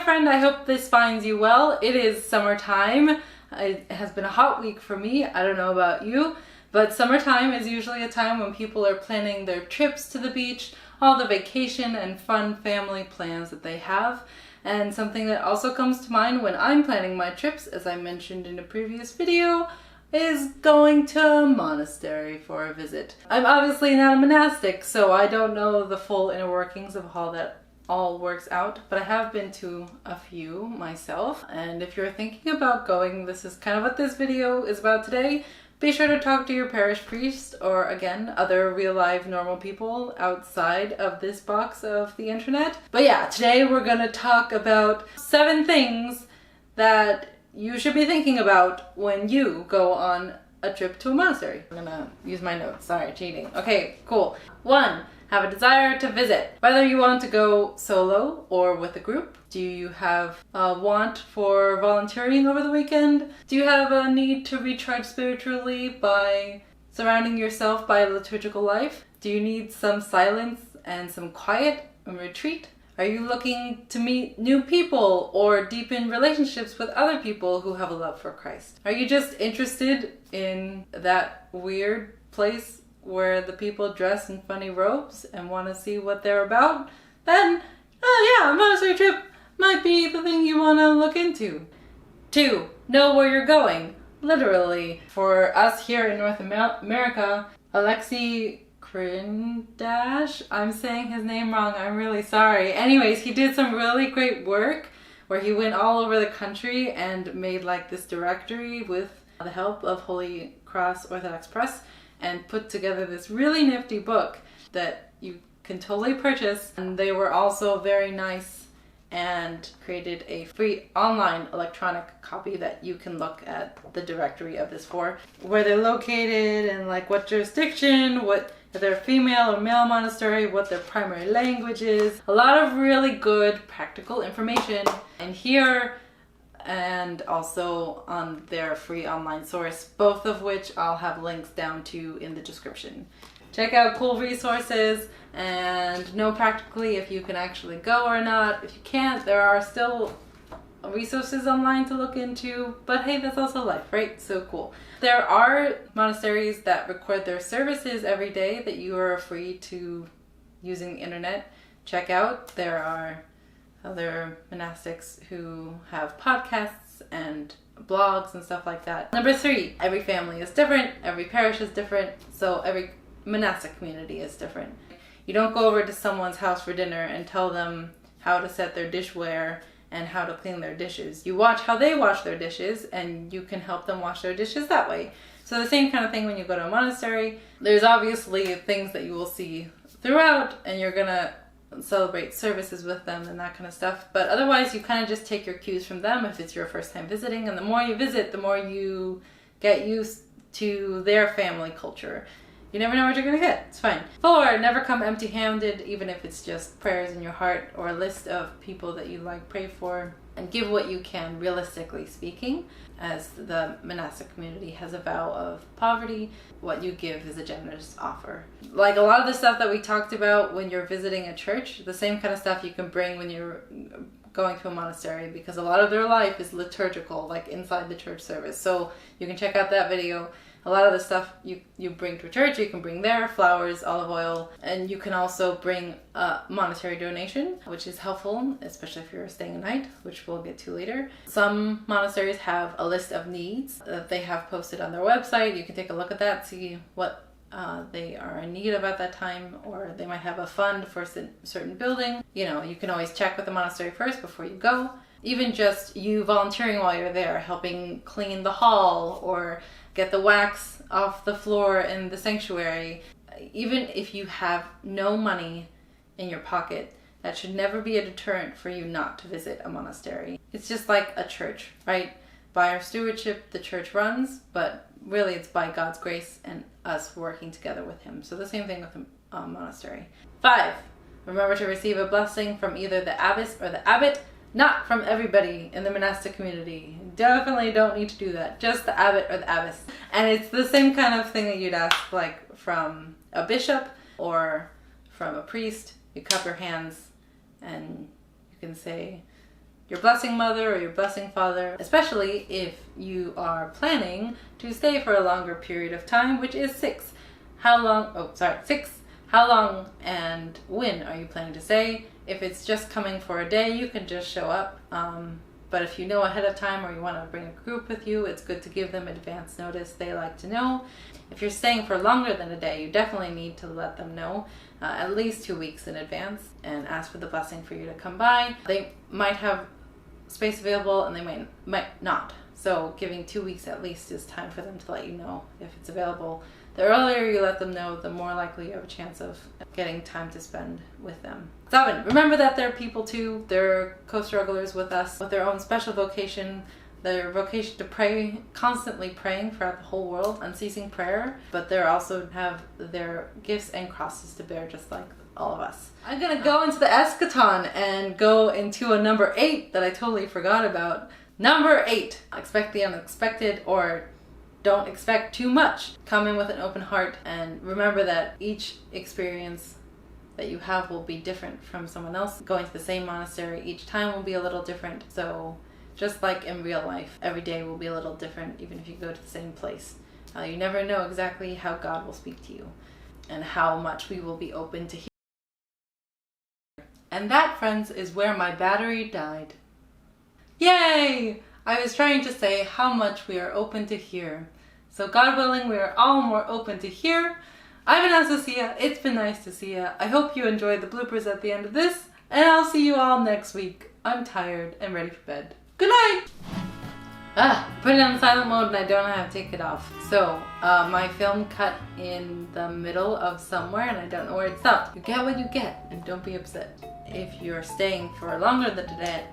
friend, I hope this finds you well. It is summertime. It has been a hot week for me. I don't know about you, but summertime is usually a time when people are planning their trips to the beach, all the vacation and fun family plans that they have. And something that also comes to mind when I'm planning my trips, as I mentioned in a previous video, is going to a monastery for a visit. I'm obviously not a monastic, so I don't know the full inner workings of how that all works out, but I have been to a few myself. And if you're thinking about going, this is kind of what this video is about today. Be sure to talk to your parish priest or, again, other real life normal people outside of this box of the internet. But yeah, today we're gonna talk about 7 things that you should be thinking about when you go on a trip to a monastery. I'm gonna use my notes, sorry, cheating. Okay, cool. 1, have a desire to visit. Whether you want to go solo or with a group. Do you have a want for volunteering over the weekend? Do you have a need to recharge spiritually by surrounding yourself by a liturgical life? Do you need some silence and some quiet and retreat? Are you looking to meet new people or deepen relationships with other people who have a love for Christ? Are you just interested in that weird place where the people dress in funny robes and want to see what they're about? Then, oh yeah, a monastery trip might be the thing you want to look into. 2, know where you're going. Literally. For us here in North America, Alexei Krindatch, I'm saying his name wrong, I'm really sorry. Anyways, he did some really great work where he went all over the country and made like this directory with the help of Holy Cross Orthodox Press and put together this really nifty book that you can totally purchase. And they were also very nice and created a free online electronic copy that you can look at the directory of this for, where they're located and like what jurisdiction, what if they're female or male monastery, what their primary language is. A lot of really good practical information in here and also on their free online source, both of which I'll have links down to in the description. Check out cool resources and know practically if you can actually go or not. If you can't, there are still resources online to look into, but hey, that's also life, right? So cool. There are monasteries that record their services every day that you are free to using the internet. Check out. There are other monastics who have podcasts and blogs and stuff like that. Number 3, every family is different, every parish is different, so every monastic community is different. You don't go over to someone's house for dinner and tell them how to set their dishware and how to clean their dishes. You watch how they wash their dishes and you can help them wash their dishes that way. So the same kind of thing when you go to a monastery. There's obviously things that you will see throughout and you're gonna celebrate services with them and that kind of stuff, but otherwise you kind of just take your cues from them if it's your first time visiting, and the more you visit, the more you get used to their family culture. You never know what you're gonna get. It's fine. 4, never come empty-handed, even if it's just prayers in your heart or a list of people that you like pray for, and give what you can, realistically speaking, as the monastic community has a vow of poverty. What you give is a generous offer. Like a lot of the stuff that we talked about when you're visiting a church, the same kind of stuff you can bring when you're going to a monastery, because a lot of their life is liturgical, like inside the church service. So you can check out that video. A lot of the stuff you bring to a church, you can bring there, flowers, olive oil, and you can also bring a monetary donation, which is helpful, especially if you're staying a night, which we'll get to later. Some monasteries have a list of needs that they have posted on their website. You can take a look at that, see what they are in need of at that time, or they might have a fund for a certain building. You know, you can always check with the monastery first before you go. Even just you volunteering while you're there, helping clean the hall or get the wax off the floor in the sanctuary. Even if you have no money in your pocket, that should never be a deterrent for you not to visit a monastery. It's just like a church, right? By our stewardship, the church runs, but really it's by God's grace and us working together with Him. So the same thing with a monastery. 5, remember to receive a blessing from either the abbess or the abbot, not from everybody in the monastic community. Definitely don't need to do that. Just the abbot or the abbess. And it's the same kind of thing that you'd ask like from a bishop or from a priest. You cup your hands and you can say, your blessing mother or your blessing father, especially if you are planning to stay for a longer period of time, which is 6. How long, 6. How long and when are you planning to stay? If it's just coming for a day, you can just show up. But if you know ahead of time or you want to bring a group with you, it's good to give them advance notice. They like to know. If you're staying for longer than a day, you definitely need to let them know at least 2 weeks in advance and ask for the blessing for you to come by. They might have space available and they might not. So giving 2 weeks at least is time for them to let you know if it's available. The earlier you let them know, the more likely you have a chance of getting time to spend with them. 7. Remember that they're people too. They're co-strugglers with us, with their own special vocation, their vocation to pray, constantly praying throughout the whole world, unceasing prayer, but they also have their gifts and crosses to bear just like all of us. I'm gonna go into the eschaton and go into a number 8 that I totally forgot about. Number 8, expect the unexpected, or don't expect too much. Come in with an open heart and remember that each experience that you have will be different from someone else. Going to the same monastery each time will be a little different. So just like in real life, every day will be a little different even if you go to the same place. You never know exactly how God will speak to you and how much we will be open to hear. And that, friends, is where my battery died. Yay! I was trying to say how much we are open to hear. So God willing, we are all more open to hear. I've been Anastasia. It's been nice to see ya. I hope you enjoyed the bloopers at the end of this, and I'll see you all next week. I'm tired and ready for bed. Good night! Put it on silent mode and I don't know how to take it off. So, my film cut in the middle of somewhere and I don't know where it stopped. You get what you get and don't be upset. If you're staying for longer than today,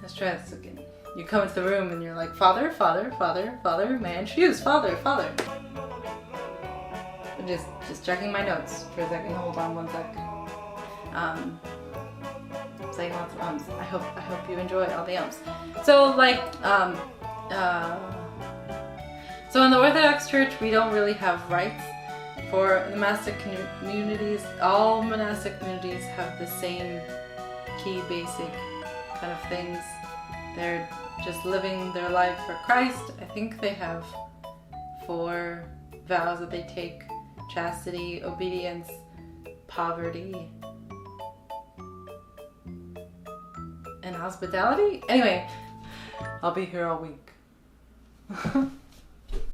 let's try this again. You come into the room and you're like, Father, Father, Father, Father, may I introduce Father, Father. I'm just checking my notes for a second. Hold on one sec. Saying lots of ums. I hope you enjoy all the ums. So so in the Orthodox Church, we don't really have rites. For the monastic communities, all monastic communities have the same key basic kind of things. They're just living their life for Christ. I think they have 4 vows that they take: chastity, obedience, poverty, and hospitality. Anyway, I'll be here all week.